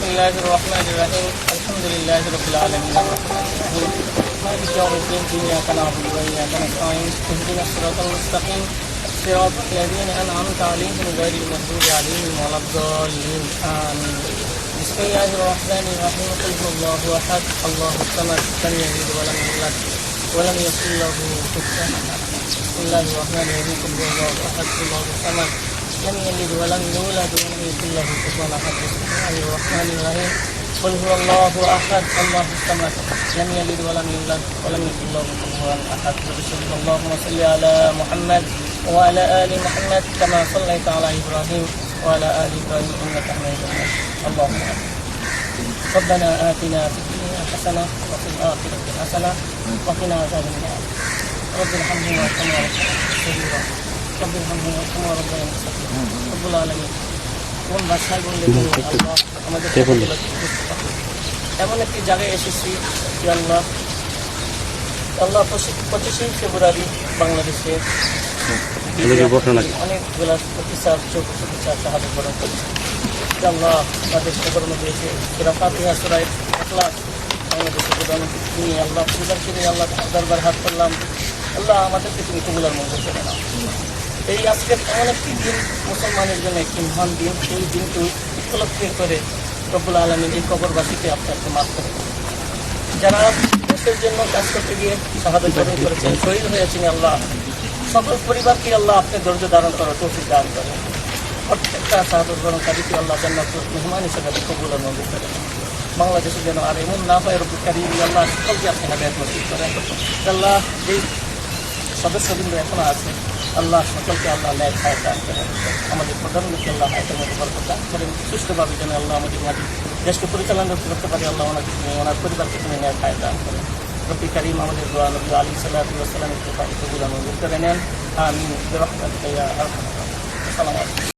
الله الرحمن الرحيم الحمد لله رب العالمين الرحمن الرحيم مالك يوم الدين إياك نعبد وإياك نستعين اهدنا الصراط المستقيم صراط الذين أنعمت عليهم غير المغضوب عليهم ولا الضالين آمين بسم الله الرحمن الرحيم قل هو الله أحد الله الصمد لم يلد ولم يولد ولم يكن له كفوا أحد بسم الله الرحمن الرحيم قل هو الله أحد الله الصمد لم يلد ولم يولد ولم يكن له كفوا أحد بسم الله الرحمن الرحيم قل هو الله أحد الله الصمد لم يلد ولم يولد ولم يكن له كفوا أحد اللهم صل على محمد وعلى آل محمد كما صليت على إبراهيم وعلى آل إبراهيم إنك حميد مجيد اللهم ربنا آتنا في الدنيا حسنة وفي الآخرة حسنة وقنا عذاب النار رب ارحمهما كما ربنا رب ارحمهما كما ربنا رب العالمين কোন ভাষায় বললে আল্লাহ আমাদের এমন একটি জায়গায় এসেছি আল্লাহ আল্লাহ 25 ফেব্রুয়ারি বাংলাদেশে অনেকগুলা প্রতিষ্ঠার প্রতিষ্ঠা সাহায্য গ্রহণ করেছে আল্লাহ আমাদের খবর মধ্যে এসে সুরা ফাতিহা সূরা ইখলাস বাংলাদেশের প্রধান তিনি আল্লাহ পূজার করে আল্লাহ দরবার হাত করলাম আল্লাহ আমাদেরকে তুমি কবুলার মঞ্জুর করে নাও এই আজকের এমন একটি দিন মুসলমানের জন্য একটি মহান দিন সেই দিনটি উপলক্ষে করে রব্বুল আলামিন এই কবরবাসীকে আপনাকে মাফ করে যারা দেশের জন্য কাজ করতে গিয়ে শাহাদাত বরণ করেছেন শহীদ হয়েছেন আল্লাহ সকল পরিবারকে আল্লাহ আপনি ধৈর্য ধারণ করার তৌফিক দান করেন প্রত্যেকটা শাহাদাত বরণকারীকে আল্লাহ জান্নাতুল মেহমান হিসেবে কবুল মঞ্জুর করেন বাংলাদেশে যেন আর এমন না হয় রব্বুল কারীম আল্লাহ সকলকে আপনি হেদায়েত নসিব করেন আল্লাহ যেই সদস্যবৃন্দ এখনো আছে আল্লাহ সকলকে আল্লাহ ন্যায় হায়াত দান করেন আমাদের প্রধানমন্ত্রী আল্লাহ হায়াতের মধ্যে বরকত দান করেন সুষ্ঠুভাবে যেন আল্লাহ আমাদের মাঝে দেশকে পরিচালনা করতে পারে আল্লাহ ওনাকে তুমি ওনার পরিবারকে তুমি ন্যায় হায়াত দান করেন রব্বি কারীম আমাদের দোয়া নবী আলাইহিস সালাতু ওয়াস সালামের কবুল মঞ্জুর করে নেন আমিন বিরহমাতিকা ইয়া আরহামার রাহিমিন। আসসালামু আলাইকুম।